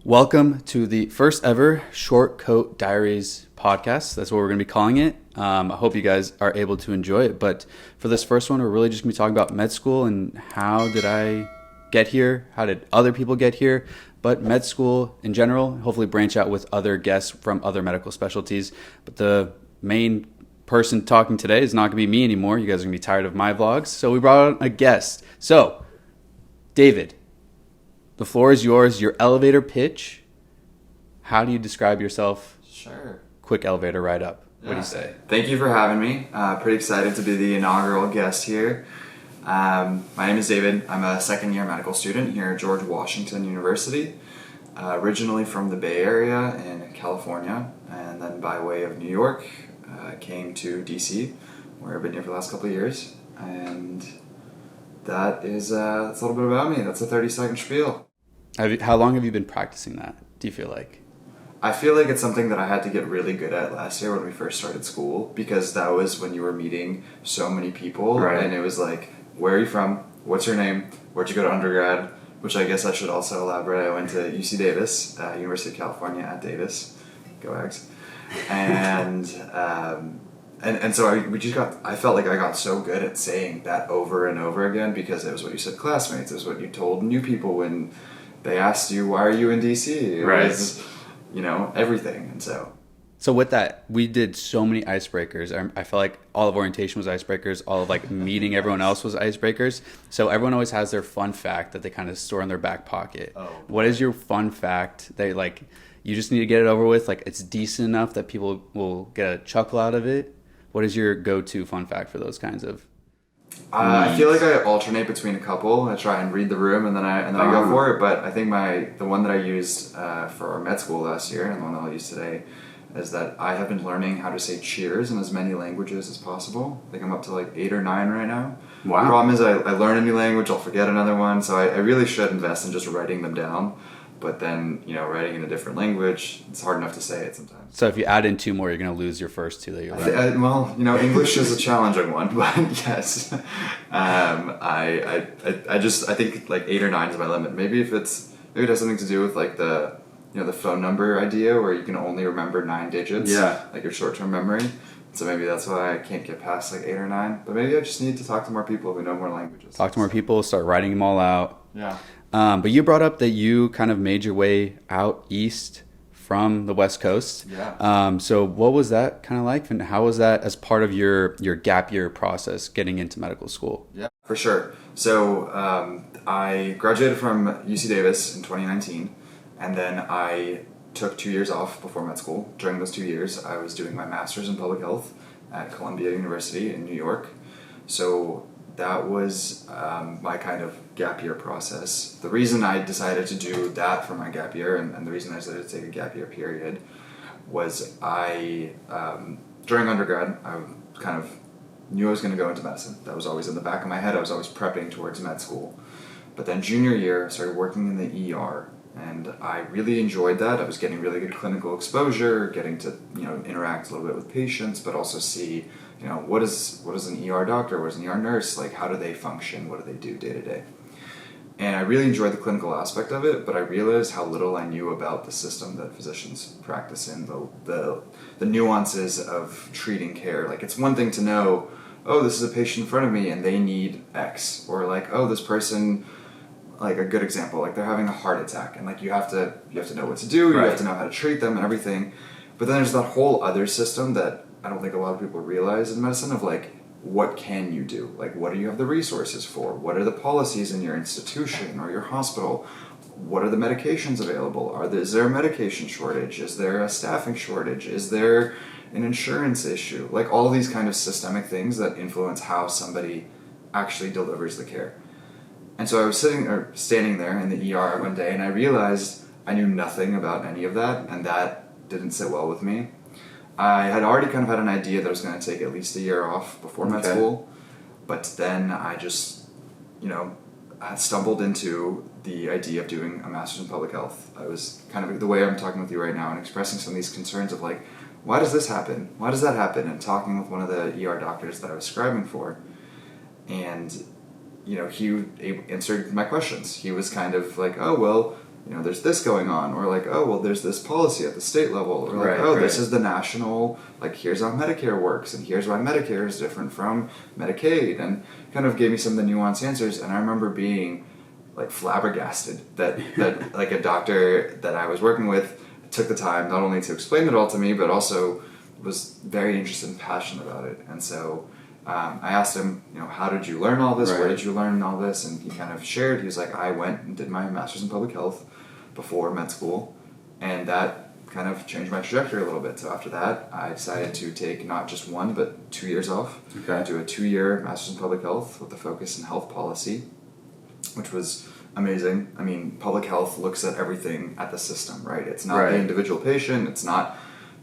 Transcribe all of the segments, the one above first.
Welcome to the first ever Short Coat Diaries podcast. That's what we're going to be calling it. I hope you guys are able to enjoy it. But for this first one, we're really just going to be talking about med school and how did I get here? How did other people get here? But med school in general, hopefully branch out with other guests from other medical specialties. But the main person talking today is not going to be me anymore. You guys are going to be tired of my vlogs. So we brought on a guest. So, David, the floor is yours. Your elevator pitch. How do you describe yourself? Sure. Quick elevator ride up. What do you say? Thank you for having me. Pretty excited to be the inaugural guest here. My name is David. I'm a second-year medical student here at George Washington University. Originally from the Bay Area in California, and then by way of New York, came to DC, where I've been here for the last couple of years. And that's a little bit about me. That's a 30-second spiel. How long have you been practicing that, do you feel like? I feel like it's something that I had to get really good at last year when we first started school, because that was when you were meeting so many people, right. And it was like, where are you from? What's your name? Where'd you go to undergrad? Which I guess I should also elaborate. I went to UC Davis, University of California at Davis. Go Ags. And so I felt like I got so good at saying that over and over again, because it was what you said classmates, it was what you told new people when they asked you, why are you in DC? It was, everything. And So with that, we did so many icebreakers. I felt like all of orientation was icebreakers. All of meeting everyone else was icebreakers. So everyone always has their fun fact that they kind of store in their back pocket. Oh, what is your fun fact that you just need to get it over with? It's decent enough that people will get a chuckle out of it. What is your go-to fun fact for those kinds of? I feel like I alternate between a couple. I try and read the room, and then I go for it. But I think the one that I used for our med school last year, and the one that I'll use today, is that I have been learning how to say cheers in as many languages as possible. I think I'm up to 8 or 9 right now. Wow. The problem is I learn a new language, I'll forget another one, so I really should invest in just writing them down. But then, writing in a different language, it's hard enough to say it sometimes. So if you add in 2 more, you're going to lose your first 2 that you learned. English is a challenging one, but yes. I think 8 or 9 is my limit. Maybe it has something to do with the phone number idea, where you can only remember 9 digits. Yeah. Your short-term memory. So maybe that's why I can't get past 8 or 9. But maybe I just need to talk to more people who know more languages. Talk to more people, start writing them all out. Yeah. But you brought up that you kind of made your way out east from the West Coast. Yeah. So what was that kind of like, and how was that as part of your gap year process getting into medical school? Yeah, for sure. So I graduated from UC Davis in 2019, and then I took 2 years off before med school. During those 2 years, I was doing my master's in public health at Columbia University in New York. So that was my kind of gap year process. The reason I decided to do that for my gap year, and the reason I decided to take a gap year period, was during undergrad, I kind of knew I was going to go into medicine. That was always in the back of my head. I was always prepping towards med school. But then junior year, I started working in the ER, and I really enjoyed that. I was getting really good clinical exposure, getting to interact a little bit with patients, but also see what is an ER doctor, what is an ER nurse, how do they function, what do they do day to day. And I really enjoyed the clinical aspect of it, but I realized how little I knew about the system that physicians practice in, the nuances of treating care. It's one thing to know, oh, this is a patient in front of me and they need X, or oh, this person, a good example, they're having a heart attack, and you have to know what to do, you have to know how to treat them and everything. But then there's that whole other system that I don't think a lot of people realize in medicine of what can you do? What do you have the resources for? What are the policies in your institution or your hospital? What are the medications available? Is there a medication shortage? Is there a staffing shortage? Is there an insurance issue? All these kind of systemic things that influence how somebody actually delivers the care. And so I was standing there in the ER one day, and I realized I knew nothing about any of that, and that didn't sit well with me. I had already kind of had an idea that I was going to take at least a year off before med school, but then I just, I stumbled into the idea of doing a master's in public health. I was kind of the way I'm talking with you right now and expressing some of these concerns of why does this happen? Why does that happen? And talking with one of the ER doctors that I was scribing for, and he answered my questions. He was kind of oh, well, there's this going on, or like, oh, well, there's this policy at the state level, or like, this is the national, like, here's how Medicare works, and here's why Medicare is different from Medicaid, and kind of gave me some of the nuanced answers. And I remember being like flabbergasted that like a doctor that I was working with took the time not only to explain it all to me, but also was very interested and passionate about it. And so I asked him, how did you learn all this? Where did you learn all this? And he kind of shared. He was like, I went and did my master's in public health before med school, and that kind of changed my trajectory a little bit. So after that, I decided to take not just 1 but 2 years off. Okay. Do a 2-year master's in public health with a focus in health policy, which was amazing. I mean, public health looks at everything at the system, right? It's not the individual patient, it's not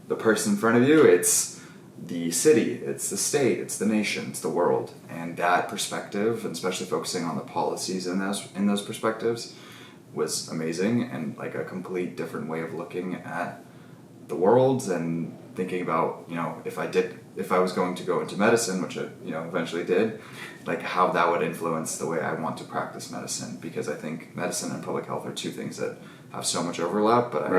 the person in front of you, it's the city, it's the state, it's the nation, it's the world. And that perspective, and especially focusing on the policies in those perspectives, was amazing, and like a complete different way of looking at the world and thinking about, if I was going to go into medicine, which I, eventually did, like how that would influence the way I want to practice medicine. Because I think medicine and public health are two things that have so much overlap, but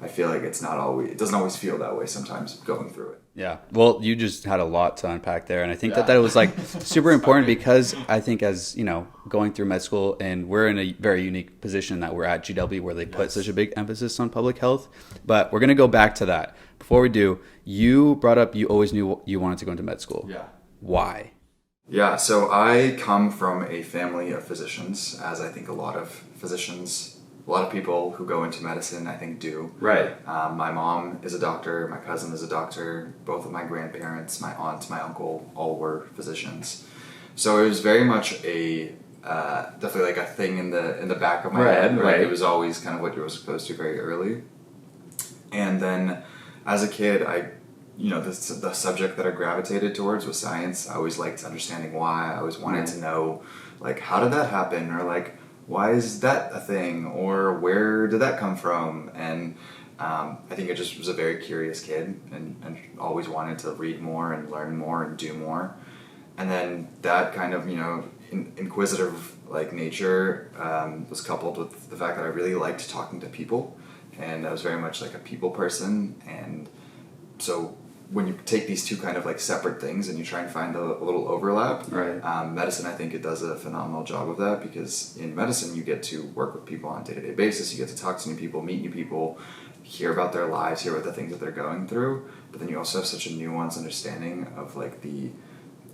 I feel like it doesn't always feel that way sometimes going through it. Yeah. Well, you just had a lot to unpack there. And I think that was like super important, because I think as, going through med school, and we're in a very unique position that we're at GW, where they put such a big emphasis on public health. But we're going to go back to that. Before we do, you brought up you always knew you wanted to go into med school. Yeah. Why? Yeah. So I come from a family of physicians, as I think a lot of people who go into medicine, I think, do. Right. My mom is a doctor. My cousin is a doctor. Both of my grandparents, my aunt, my uncle, all were physicians. So it was very much definitely like a thing in the back of my head. Right. It was always kind of what you were exposed to very early. And then, as a kid, the subject that I gravitated towards was science. I always liked understanding why. I always wanted to know, like, how did that happen, or like, why is that a thing, or where did that come from? And I think I just was a very curious kid, and always wanted to read more and learn more and do more. And then that kind of, inquisitive like nature was coupled with the fact that I really liked talking to people, and I was very much like a people person. And so when you take these two kind of like separate things and you try and find a little overlap, medicine, I think it does a phenomenal job of that, because in medicine you get to work with people on a day-to-day basis, you get to talk to new people, meet new people, hear about their lives, hear about the things that they're going through, but then you also have such a nuanced understanding of like the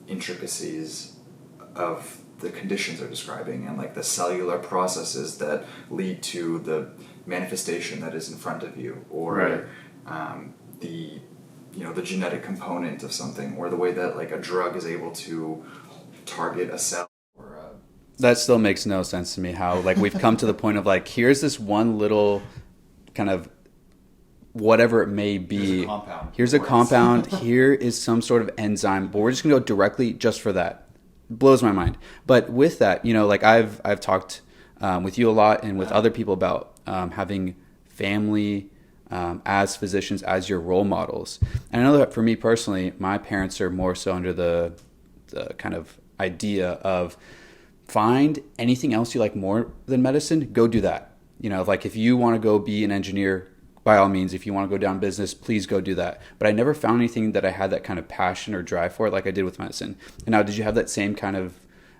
intricacies of the conditions they're describing, and like the cellular processes that lead to the manifestation that is in front of you, or the genetic component of something, or the way that like a drug is able to target a cell. That still makes no sense to me, how like we've come to the point of like, here's this one little kind of whatever it may be. Here's a compound. Here is some sort of enzyme, but we're just gonna go directly just for that. Blows my mind. But with that, like I've talked with you a lot, and with other people, about having family as physicians, as your role models. And I know that for me personally, my parents are more so under the kind of idea of, find anything else you like more than medicine, go do that. Like if you want to go be an engineer, by all means. If you want to go down business, please go do that. But I never found anything that I had that kind of passion or drive for, like I did with medicine. And now, did you have that same kind of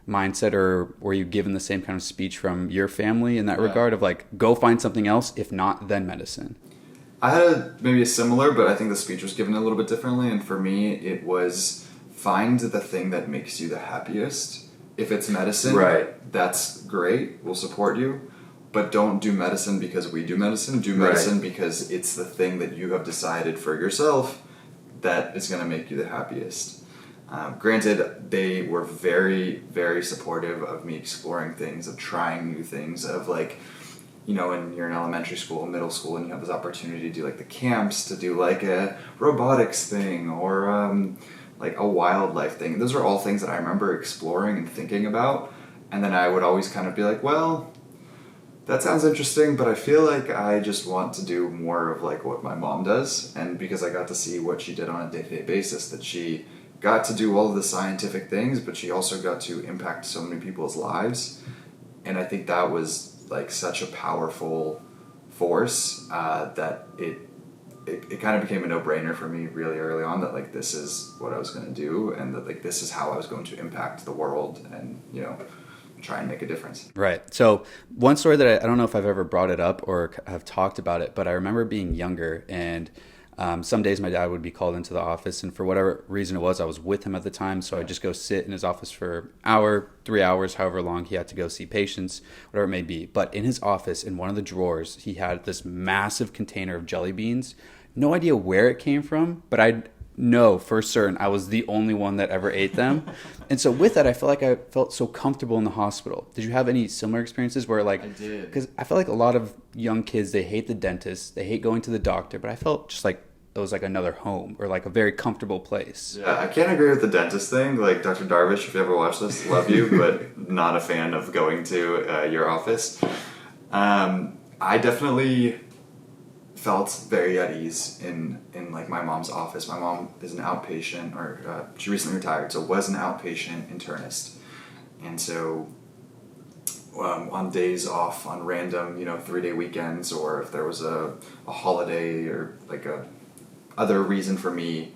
mindset, or were you given the same kind of speech from your family in that regard of like, go find something else, if not, then medicine? I had maybe a similar, but I think the speech was given a little bit differently. And for me, it was, find the thing that makes you the happiest. If it's medicine, that's great. We'll support you. But don't do medicine because we do medicine. Do medicine because it's the thing that you have decided for yourself that is going to make you the happiest. Granted, they were very, very supportive of me exploring things, of trying new things, of like, when you're in elementary school, middle school, and you have this opportunity to do like the camps, to do like a robotics thing, or like a wildlife thing. Those are all things that I remember exploring and thinking about. And then I would always kind of be like, well, that sounds interesting, but I feel like I just want to do more of like what my mom does. And because I got to see what she did on a day-to-day basis, that she got to do all of the scientific things, but she also got to impact so many people's lives. And I think that was like such a powerful force that it kind of became a no-brainer for me really early on that like this is what I was going to do, and that like this is how I was going to impact the world and try and make a difference. Right. So one story that I don't know if I've ever brought it up or have talked about it, but I remember being younger, and some days my dad would be called into the office, and for whatever reason it was, I was with him at the time, so I'd just go sit in his office for an hour, 3 hours, however long he had to go see patients, whatever it may be. But in his office, in one of the drawers, he had this massive container of jelly beans. No idea where it came from, but I know for certain I was the only one that ever ate them. And so with that, I felt so comfortable in the hospital. Did you have any similar experiences where like, I did. Because I feel like a lot of young kids, they hate the dentist, they hate going to the doctor, but I felt just like it was like another home or like a very comfortable place. Yeah, I can't agree with the dentist thing. Like Dr. Darvish, if you ever watch this, love you, but not a fan of going to your office. I definitely felt very at ease in like my mom's office. My mom is an outpatient, or she recently retired, so was an outpatient internist. And so on days off, on random 3-day weekends, or if there was a holiday or like a other reason for me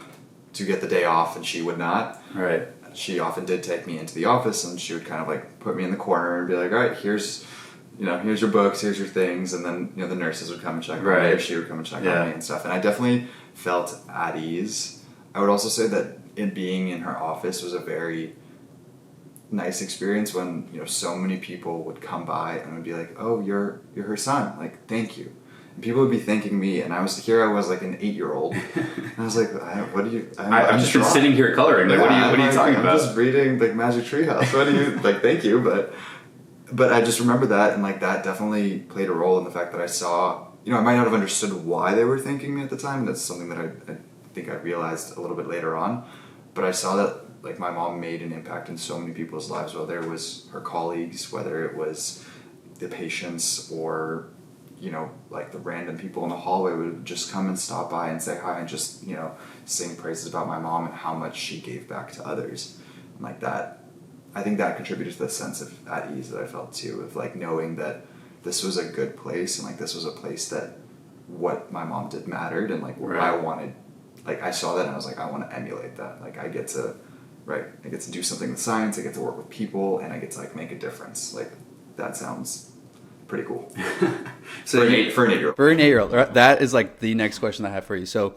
to get the day off and she would not, Right. she often did take me into the office, and she would kind of like put me in the corner and be like, all right, here's your books, here's your things, and then the nurses would come and check on me, or she would come and check on me and stuff. And I definitely felt at ease. I would also say that being in her office was a very nice experience when so many people would come by and would be like, oh, you're her son, like thank you. And people would be thanking me, and I was like an 8-year-old, and I was like, what do you? I'm just sitting here coloring. Like, what are you talking about? I'm just reading like Magic Treehouse. What do you like? Thank you, But I just remember that, and like that definitely played a role in the fact that I saw, I might not have understood why they were thanking me at the time. That's something that I think I realized a little bit later on. But I saw that like my mom made an impact in so many people's lives, whether it was her colleagues, whether it was the patients, or like the random people in the hallway would just come and stop by and say hi and just sing praises about my mom and how much she gave back to others, and like that. I think that contributed to the sense of at ease that I felt too, of like knowing that this was a good place, and like this was a place that what my mom did mattered, and like what I wanted, like I saw that and I was like, I want to emulate that. Like I get to do something with science, I get to work with people, and I get to like make a difference. Like that sounds pretty cool. So for an 8-year-old. For an 8-year-old, that is like the next question I have for you. So,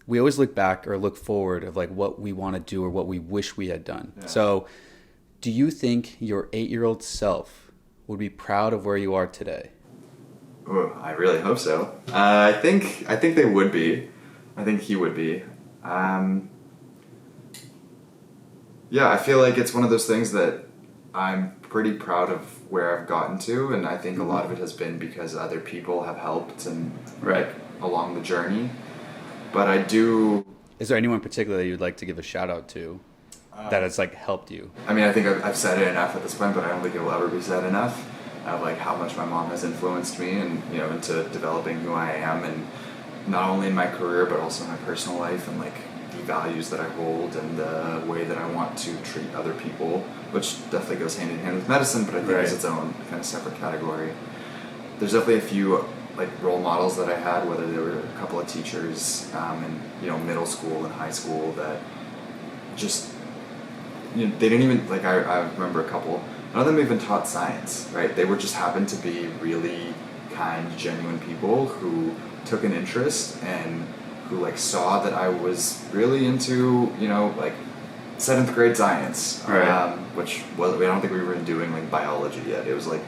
we always look back or look forward of like what we want to do or what we wish we had done. Yeah. So do you think your 8-year-old self would be proud of where you are today? Ooh, I really hope so. I think they would be. I think he would be. Yeah, I feel like it's one of those things that I'm pretty proud of where I've gotten to, and I think a lot of it has been because other people have helped and like along the journey. But I do... Is there anyone in particular that you'd like to give a shout out to that has like helped you? I mean, I think I've said it enough at this point, but I don't think it will ever be said enough of like how much my mom has influenced me and into developing who I am, and not only in my career but also in my personal life, and like the values that I hold and the way that I want to treat other people, which definitely goes hand in hand with medicine, but I think is its own kind of separate category. There's definitely a few like role models that I had, whether they were a couple of teachers in middle school and high school that just they didn't even like I remember a couple, none of them even taught science, right? They were just happened to be really kind, genuine people who took an interest and who like saw that I was really into like 7th grade science, which was, I don't think we were doing like biology yet. It was like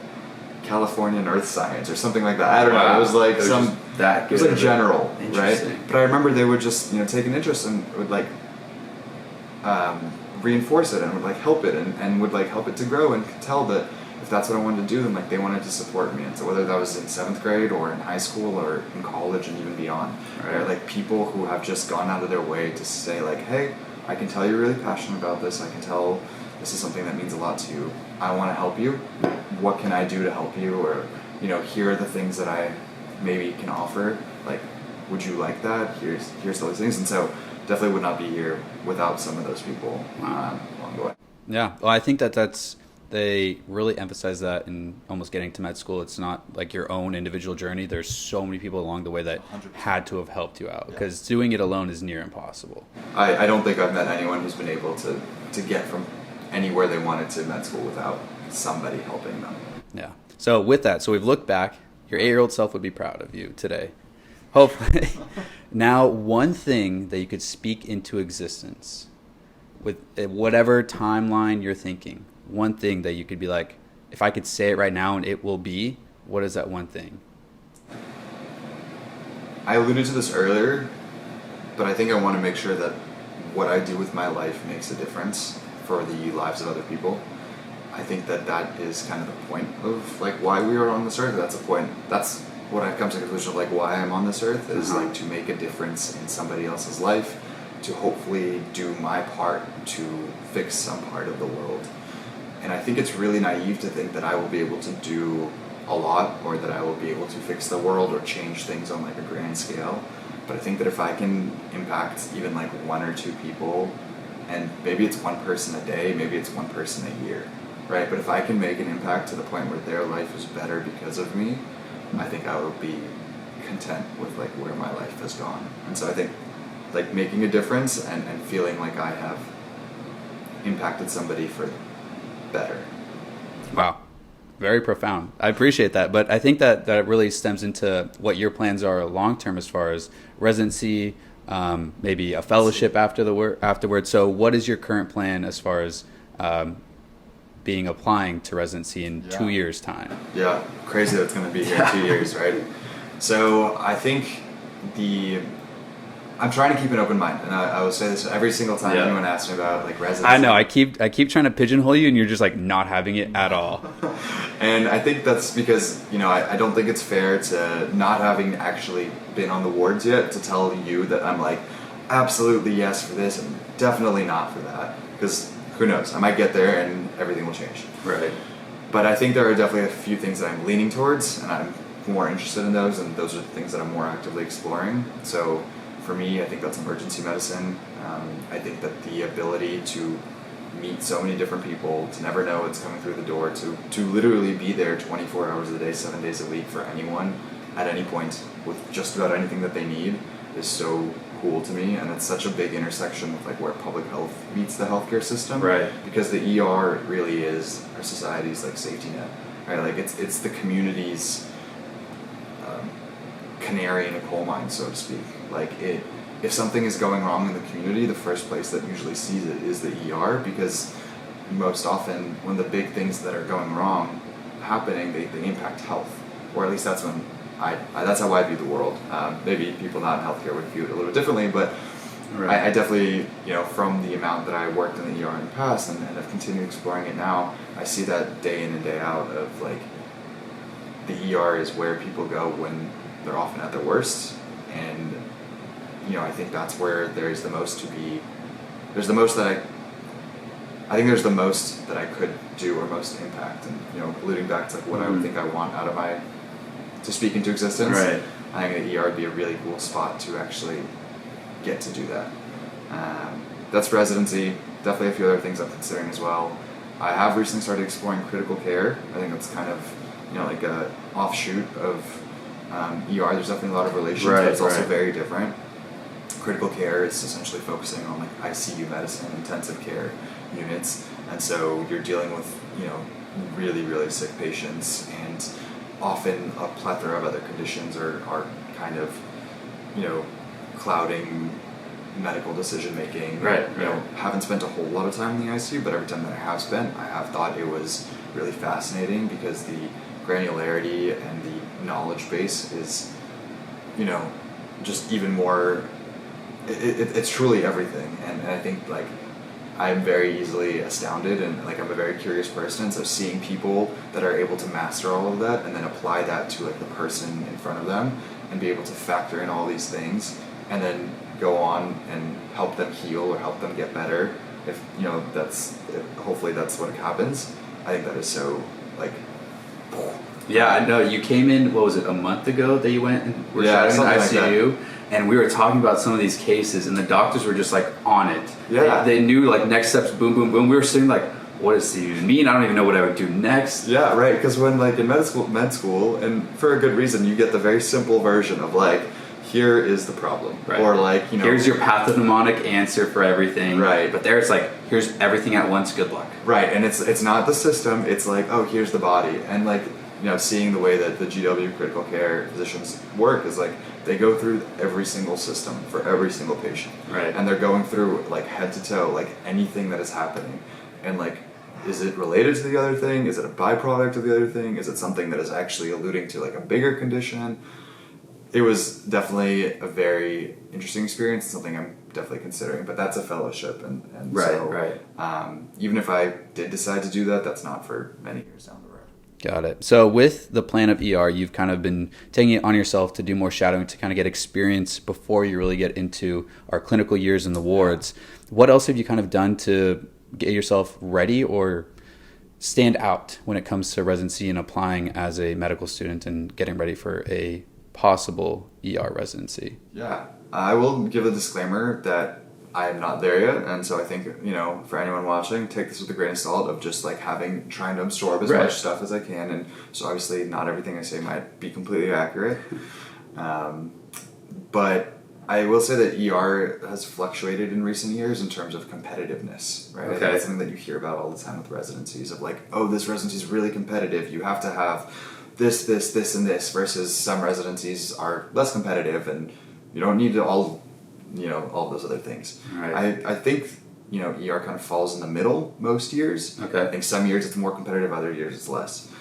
Californian Earth Science or something like that. I don't know. It was like it was like general, right? But I remember they would just take an interest and would like reinforce it and would like help it and would like help it to grow, and could tell that if that's what I wanted to do, then like they wanted to support me. And so whether that was in 7th grade or in high school or in college and even beyond, right? Like people who have just gone out of their way to say like, hey, I can tell you're really passionate about this. I can tell this is something that means a lot to you. I want to help you. What can I do to help you? Or, here are the things that I maybe can offer. Like, would you like that? Here's those things. And so definitely would not be here without some of those people along the way. Yeah. Well, I think that's they really emphasize that in almost getting to med school. It's not like your own individual journey. There's so many people along the way that 100%. had to have helped you out, because doing it alone is near impossible. I don't think I've met anyone who's been able to get from anywhere they wanted to med school without somebody helping them. Yeah. So with that, so we've looked back. Your 8-year-old self would be proud of you today. Hopefully. Now, one thing that you could speak into existence with whatever timeline you're thinking, one thing that you could be like, if I could say it right now and it will be, what is that one thing? I alluded to this earlier, but I think I want to make sure that what I do with my life makes a difference for the lives of other people. I think that is kind of the point of like why we are on this earth. That's what I've come to the conclusion of like why I'm on this earth is like to make a difference in somebody else's life, to hopefully do my part to fix some part of the world. And I think it's really naive to think that I will be able to do a lot, or that I will be able to fix the world or change things on like a grand scale. But I think that if I can impact even like one or two people, and maybe it's one person a day, maybe it's one person a year, right? But if I can make an impact to the point where their life is better because of me, I think I will be content with like where my life has gone. And so I think like making a difference and feeling like I have impacted somebody for better. Wow. Very profound. I appreciate that. But I think that really stems into what your plans are long-term as far as residency, maybe a fellowship afterwards. So what is your current plan as far as applying to residency in 2 years' time? Yeah, crazy that's going to be here in 2 years, right? So I think I'm trying to keep an open mind, and I will say this every single time anyone asks me about like residency. I know, I keep trying to pigeonhole you, and you're just like not having it at all. And I think that's because, I don't think it's fair to not having actually been on the wards yet to tell you that I'm like, absolutely yes for this and definitely not for that. Because who knows, I might get there and everything will change. Right. But I think there are definitely a few things that I'm leaning towards, and I'm more interested in those, and those are the things that I'm more actively exploring. So for me, I think that's emergency medicine. I think that the ability to meet so many different people, to never know what's coming through the door, to literally be there 24 hours a day, 7 days a week for anyone at any point with just about anything that they need is so cool to me. And it's such a big intersection with like where public health meets the healthcare system. Right. Because the ER really is our society's like safety net, right? Like it's the community's canary in a coal mine, so to speak. Like if something is going wrong in the community, the first place that usually sees it is the ER, because most often when the big things that are going wrong happening, they impact health, or at least that's when that's how I view the world. Maybe people not in healthcare would view it a little bit differently, but right. I definitely, from the amount that I worked in the ER in the past and have continued exploring it now, I see that day in and day out of like the ER is where people go when they're often at their worst, and I think that's where there's the most I think there's the most that I could do or most impact, and alluding back to like what I would think I want out of to speak into existence. Right. I think the ER would be a really cool spot to actually get to do that. That's residency. Definitely a few other things I'm considering as well. I have recently started exploring critical care. I think that's kind of like a offshoot of ER. There's definitely a lot of relations, but it's also very different. Critical care is essentially focusing on like ICU medicine, intensive care units, and so you're dealing with really, really sick patients, and often a plethora of other conditions are kind of clouding medical decision making. Right. Haven't spent a whole lot of time in the ICU, but every time that I have spent, I have thought it was really fascinating because the granularity and the knowledge base is just even more. It's truly everything, and I think like I'm very easily astounded, and like I'm a very curious person, so seeing people that are able to master all of that and then apply that to like the person in front of them and be able to factor in all these things and then go on and help them heal or help them get better, if hopefully that's what happens. I think that is so like. Yeah, I know. You came in, what was it, a month ago that you went and were shadowing in the ICU? Like, and we were talking about some of these cases, and the doctors were just like on it. Yeah. They knew like next steps, boom, boom, boom. We were sitting like, what does this even mean? I don't even know what I would do next. Yeah, right. Because when like in med school, and for a good reason, you get the very simple version of like, here is the problem, right. Or like, you know, here's your pathognomonic answer for everything, right? But there it's like, here's everything at once. Good luck, right? And it's not the system. It's like, oh, here's the body, and like, you know, seeing the way that the GW critical care physicians work is like they go through every single system for every single patient, right? And they're going through like head to toe, like anything that is happening, and like, is it related to the other thing? Is it a byproduct of the other thing? Is it something that is actually alluding to like a bigger condition? It was definitely a very interesting experience, something I'm definitely considering, but that's a fellowship, and right. Even if I did decide to do that, that's not for many years down the road. Got it. So with the plan of ER, you've kind of been taking it on yourself to do more shadowing to kind of get experience before you really get into our clinical years in the wards. What else have you kind of done to get yourself ready or stand out when it comes to residency and applying as a medical student and getting ready for a possible ER residency? Yeah, I will give a disclaimer that I am not there yet, and so I think, you know, for anyone watching, take this with a grain of salt of just like trying to absorb as much stuff as I can, and so obviously not everything I say might be completely accurate, but I will say that ER has fluctuated in recent years in terms of competitiveness, right? Okay. That's something that you hear about all the time with residencies of like, oh, this residency is really competitive, you have to have this, and this, versus some residencies are less competitive and you don't need all those other things. Right. I think, you know, ER kind of falls in the middle most years. Okay. I think some years it's more competitive, other years it's less.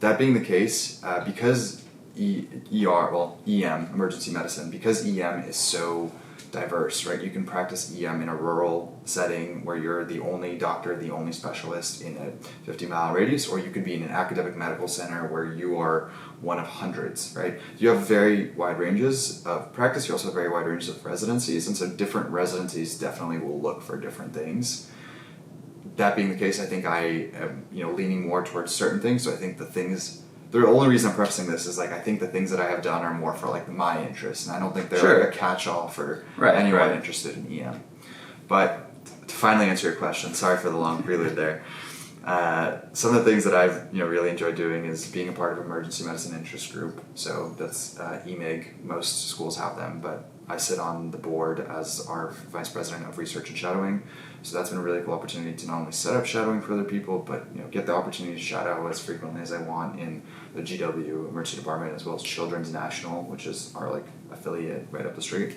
That being the case, because EM, emergency medicine, because EM is so diverse, right? You can practice EM in a rural setting where you're the only doctor, the only specialist in a 50-mile radius, or you could be in an academic medical center where you are one of hundreds, right? You have very wide ranges of practice. You also have very wide ranges of residencies, and so different residencies definitely will look for different things. That being the case, I think I am, you know, leaning more towards certain things. So I think the only reason I'm prefacing this is like I think the things that I have done are more for like my interest, and I don't think they're like a catch-all for anyone interested in EM. But to finally answer your question, sorry for the long prelude there. Some of the things that I've, you know, really enjoyed doing is being a part of emergency medicine interest group. So that's EMIG. Most schools have them, but I sit on the board as our vice president of research and shadowing. So that's been a really cool opportunity to not only set up shadowing for other people, but, you know, get the opportunity to shadow as frequently as I want in the GW emergency department, as well as Children's National, which is our like affiliate right up the street.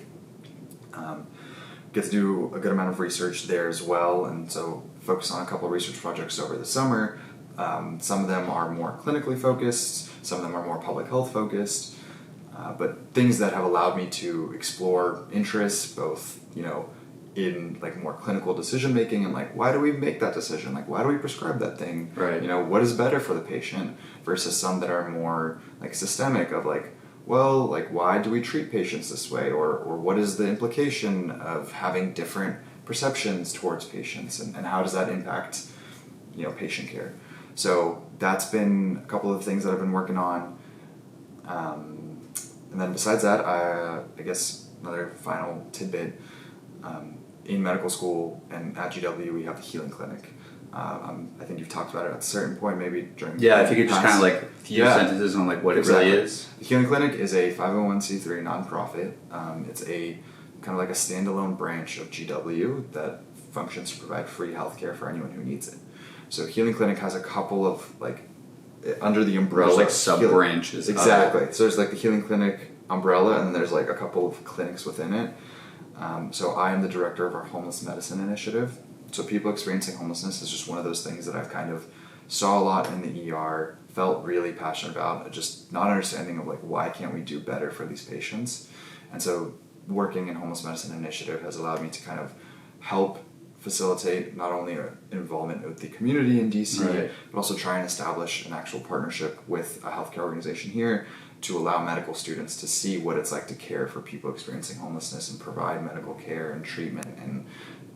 Get to do a good amount of research there as well, and so focus on a couple of research projects over the summer. Some of them are more clinically focused, some of them are more public health focused, but things that have allowed me to explore interests both, you know, in like more clinical decision making and like, why do we make that decision? Like, why do we prescribe that thing? Right. You know, what is better for the patient, versus some that are more like systemic of like, well, like, why do we treat patients this way? Or what is the implication of having different perceptions towards patients, and how does that impact, you know, patient care? So that's been a couple of things that I've been working on. And then besides that, I guess another final tidbit, in medical school and at GW, we have the healing clinic. I think you've talked about it at a certain point, maybe during if you could just kind of like few sentences on like what it really is. The Healing Clinic is a 501c3 nonprofit. It's a kind of like a standalone branch of GW that functions to provide free healthcare for anyone who needs it. So Healing Clinic has a couple of like under the umbrella, there's like sub branches. Exactly. So there's like the Healing Clinic umbrella, and then there's like a couple of clinics within it. So I am the director of our homeless medicine initiative. So people experiencing homelessness is just one of those things that I've kind of saw a lot in the ER, felt really passionate about, just not understanding of like, why can't we do better for these patients? And so working in homeless medicine initiative has allowed me to kind of help facilitate not only involvement with the community in DC, but also try and establish an actual partnership with a healthcare organization here to allow medical students to see what it's like to care for people experiencing homelessness and provide medical care and treatment and,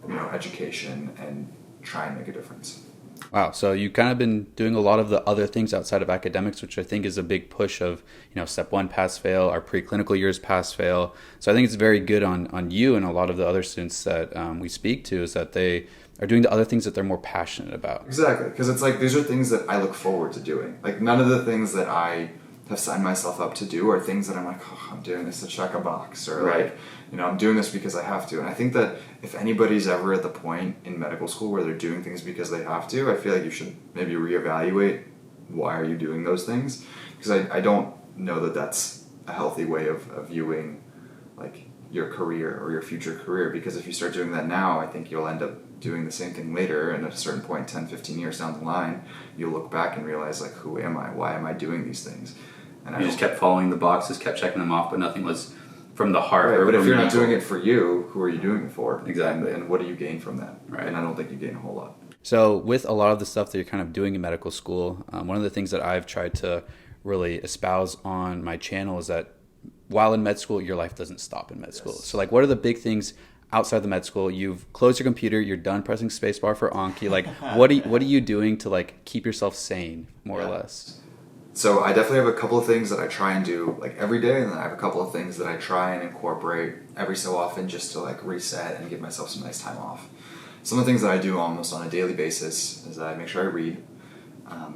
you know, education and try and make a difference. Wow. So you kind of been doing a lot of the other things outside of academics, which I think is a big push of, step one, pass fail, our preclinical years, pass fail. So I think it's very good on you and a lot of the other students that we speak to, is that they are doing the other things that they're more passionate about. Exactly. Because it's like, these are things that I look forward to doing. Like, none of the things that I have signed myself up to do are things that I'm like, oh, I'm doing this to check a box, or like, I'm doing this because I have to. And I think that if anybody's ever at the point in medical school where they're doing things because they have to, I feel like you should maybe reevaluate, why are you doing those things? Because I don't know that that's a healthy way of viewing like your career or your future career, because if you start doing that now, I think you'll end up doing the same thing later, and at a certain point, 10, 15 years down the line, you'll look back and realize, like, who am I? Why am I doing these things? And you just kept following the boxes, kept checking them off, but nothing was from the heart. Right, but if you're not doing it for you, who are you doing it for? Exactly. And what do you gain from that? Right. And I don't think you gain a whole lot. So with a lot of the stuff that you're kind of doing in medical school, one of the things that I've tried to really espouse on my channel is that while in med school, your life doesn't stop in med school. So like, what are the big things outside the med school? You've closed your computer, you're done pressing spacebar for Anki. Like, what are you doing to like keep yourself sane, more or less? So I definitely have a couple of things that I try and do like every day, and then I have a couple of things that I try and incorporate every so often just to like reset and give myself some nice time off. Some of the things that I do almost on a daily basis is I make sure I read.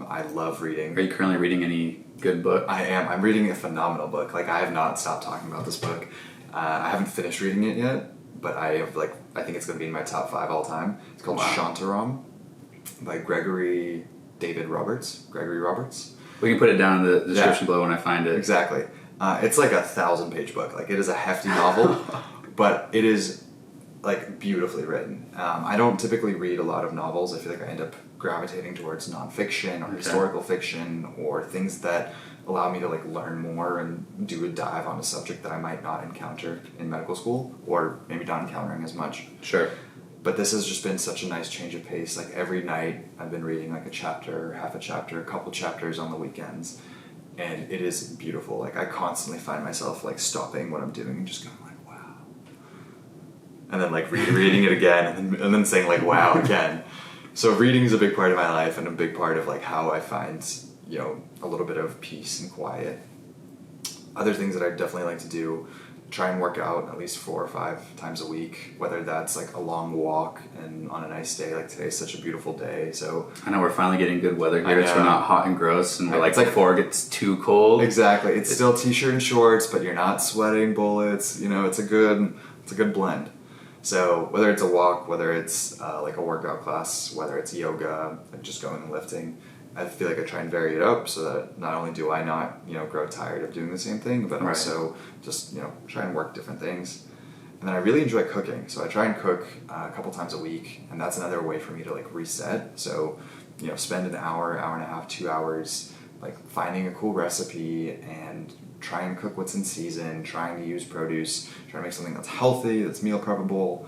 I love reading. Are you currently reading any good book? I am. I'm reading a phenomenal book. Like, I have not stopped talking about this book. I haven't finished reading it yet, but I think it's going to be in my top 5 all time. It's called Shantaram by Gregory Roberts. We can put it down in the description below when I find it. Exactly. It's like a 1,000-page book. Like, it is a hefty novel, but it is like beautifully written. I don't typically read a lot of novels. I feel like I end up gravitating towards nonfiction or historical fiction, or things that allow me to like learn more and do a dive on a subject that I might not encounter in medical school, or maybe not encountering as much. Sure. But this has just been such a nice change of pace. Like, every night I've been reading like a chapter, half a chapter, a couple chapters on the weekends, and it is beautiful. Like, I constantly find myself like stopping what I'm doing and just going like, wow, and then like reading it again, and then saying like, wow, again. So reading is a big part of my life, and a big part of like how I find a little bit of peace and quiet. Other things that I definitely like to do: try and work out at least 4 or 5 times a week, whether that's like a long walk and on a nice day. Like, today's such a beautiful day, so I know we're finally getting good weather here. It's not hot and gross, and we're like before it gets too cold. Exactly. It's still t-shirt and shorts, but you're not sweating bullets. It's a good blend. So whether it's a walk, whether it's like a workout class, whether it's yoga, just going and lifting, I feel like I try and vary it up so that not only do I not, grow tired of doing the same thing, but also just, try and work different things. And then I really enjoy cooking. So I try and cook a couple times a week, and that's another way for me to like reset. So, spend an hour, hour and a half, 2 hours, like finding a cool recipe and try and cook what's in season, trying to use produce, trying to make something that's healthy, that's meal preppable,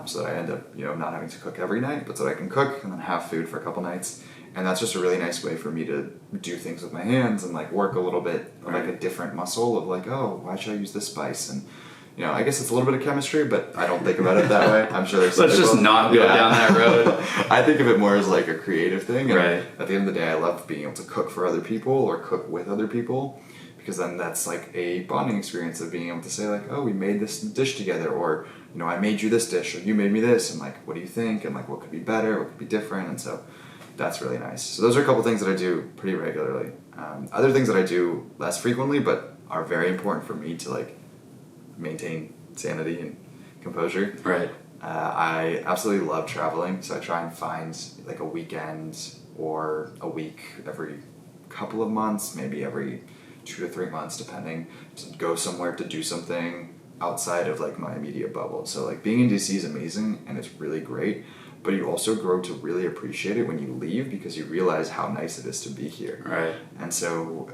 so that I end up, not having to cook every night, but so that I can cook and then have food for a couple nights. And that's just a really nice way for me to do things with my hands and like work a little bit of like a different muscle of like, oh, why should I use this spice? And I guess it's a little bit of chemistry, but I don't think about it that way. I'm sure there's some Let's just not go down that road. I think of it more as like a creative thing. And right. At the end of the day, I love being able to cook for other people or cook with other people, because then that's like a bonding experience of being able to say like, oh, we made this dish together, or I made you this dish, or you made me this, and like, what do you think? And like, what could be better? What could be different? And so that's really nice. So those are a couple things that I do pretty regularly. Other things that I do less frequently, but are very important for me to like maintain sanity and composure. Right. I absolutely love traveling, so I try and find like a weekend or a week every couple of months, maybe every 2 to 3 months, depending, to go somewhere to do something outside of like my immediate bubble. So like being in DC is amazing and it's really great, but you also grow to really appreciate it when you leave, because you realize how nice it is to be here. Right. And so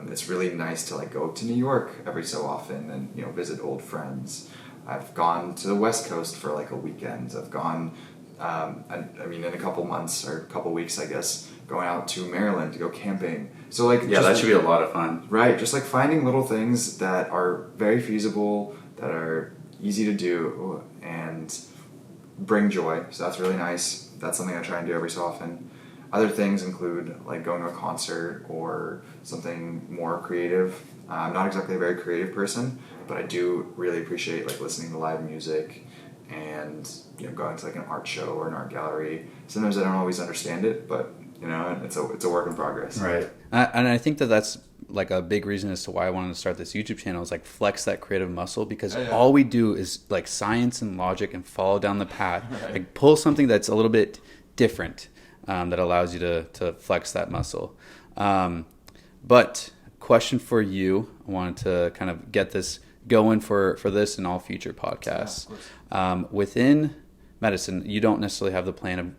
it's really nice to like go to New York every so often and visit old friends. I've gone to the West Coast for like a weekend. I've gone, in a couple months or a couple weeks, I guess, going out to Maryland to go camping. So like, that should be a lot of fun. Right, just like finding little things that are very feasible, that are easy to do, and bring joy. So that's really nice. That's something I try and do every so often. Other things include like going to a concert or something more creative. I'm not exactly a very creative person, but I do really appreciate like listening to live music and going to like an art show or an art gallery. Sometimes I don't always understand it, but it's a work in progress. Right. And I think that that's like a big reason as to why I wanted to start this YouTube channel, is like flex that creative muscle, because all we do is like science and logic and follow down the path, like pull something that's a little bit different, that allows you to flex that muscle. But question for you, I wanted to kind of get this going for this and all future podcasts. Within medicine, you don't necessarily have the plan of,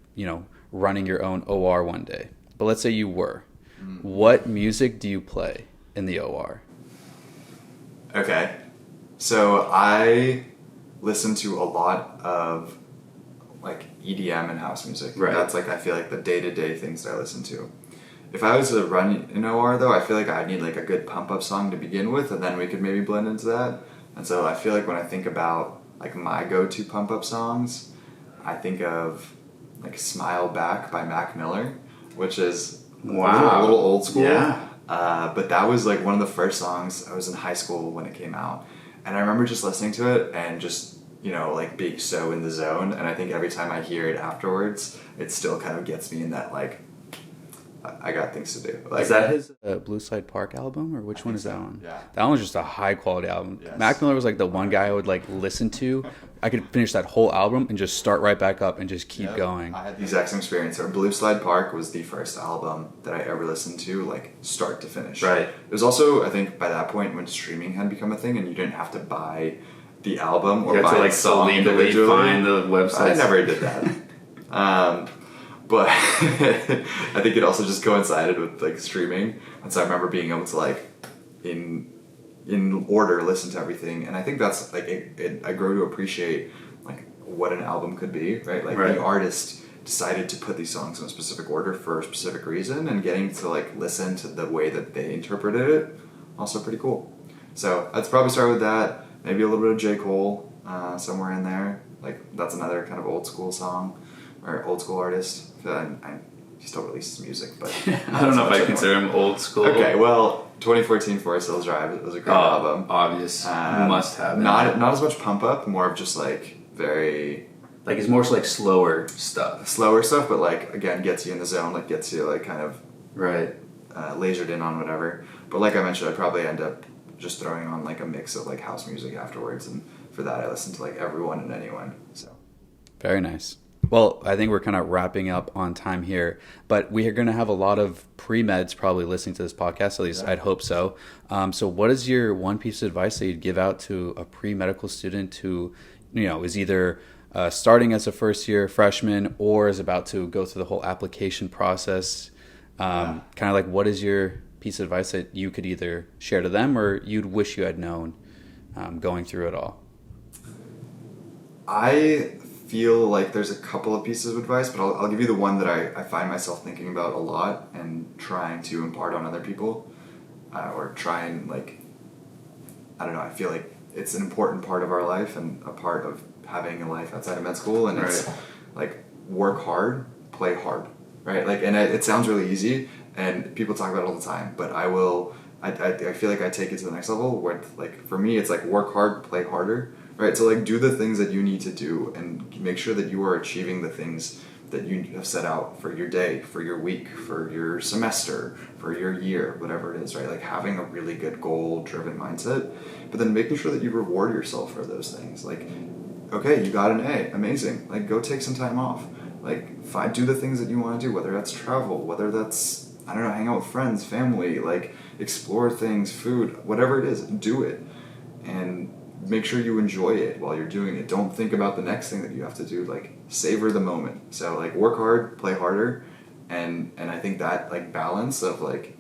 running your own OR one day, but let's say you were. What music do you play in the OR? Okay. So I listen to a lot of like EDM and house music. Right. That's like, I feel like the day-to-day things that I listen to. If I was to run an OR though, I feel like I'd need like a good pump up song to begin with, and then we could maybe blend into that. And so I feel like when I think about like my go-to pump up songs, I think of like Smile Back by Mac Miller, which is a little old school. Yeah. But that was like one of the first songs. I was in high school when it came out. And I remember just listening to it and just, like being so in the zone. And I think every time I hear it afterwards, it still kind of gets me in that like, I got things to do. Like, is that his Blue Slide Park album, or which one is that one? Yeah. That one was just a high quality album. Yes. Mac Miller was like the one guy I would like listen to. I could finish that whole album and just start right back up and just keep going. I had the exact same experience. Blue Slide Park was the first album that I ever listened to, like start to finish. Right. It was also, I think, by that point when streaming had become a thing and you didn't have to buy the album or buy the song individually. Find the website. I never did that. But I think it also just coincided with like streaming, and so I remember being able to like in order listen to everything, and I think that's like I grow to appreciate like what an album could be, right? Like the artist decided to put these songs in a specific order for a specific reason, and getting to like listen to the way that they interpreted it, also pretty cool. So I'd probably start with that, maybe a little bit of J. Cole somewhere in there. Like that's another kind of old school song or old school artist. He still releases music, but I don't know if I consider him old school. Okay, well, 2014 Forest Hills Drive, it was a great album. Obvious, must have. Not as much pump up, more of just like very like it's more like slower stuff, but like again gets you in the zone, like gets you like kind of lasered in on whatever. But like I mentioned, I'd probably end up just throwing on like a mix of like house music afterwards, and for that I listen to like everyone and anyone. So very nice. Well, I think we're kind of wrapping up on time here, but we are going to have a lot of pre-meds probably listening to this podcast, at least I'd hope so. So what is your one piece of advice that you'd give out to a pre-medical student who, is either starting as a first-year freshman or is about to go through the whole application process? Kind of like, what is your piece of advice that you could either share to them or you'd wish you had known going through it all? I feel like there's a couple of pieces of advice, but I'll give you the one that I find myself thinking about a lot and trying to impart on other people, or try and like, I don't know, I feel like it's an important part of our life and a part of having a life outside of med school, and it's like work hard, play hard, right? Like, and it sounds really easy and people talk about it all the time, but I feel like I take it to the next level where like for me it's like work hard, play harder. Right, so like do the things that you need to do and make sure that you are achieving the things that you have set out for your day, for your week, for your semester, for your year, whatever it is, right? Like having a really good goal-driven mindset, but then making sure that you reward yourself for those things. Like, okay, you got an A, amazing. Like go take some time off. Like do the things that you want to do, whether that's travel, whether that's, I don't know, hang out with friends, family, like explore things, food, whatever it is, do it. And make sure you enjoy it while you're doing it. Don't think about the next thing that you have to do. Like savor the moment. So like work hard, play harder, and I think that like balance of like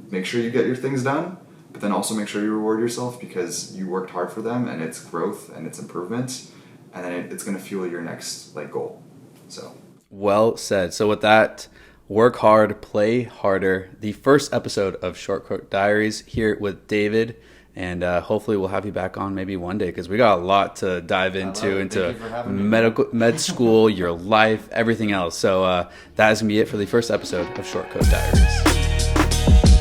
make sure you get your things done, but then also make sure you reward yourself because you worked hard for them and it's growth and it's improvement, and then it's going to fuel your next like goal. So well said. So with that, work hard, play harder. The first episode of Short Coat Diaries here with David And hopefully we'll have you back on maybe one day, because we got a lot to dive into med school, your life, everything else. So that is going to be it for the first episode of Short Code Diaries.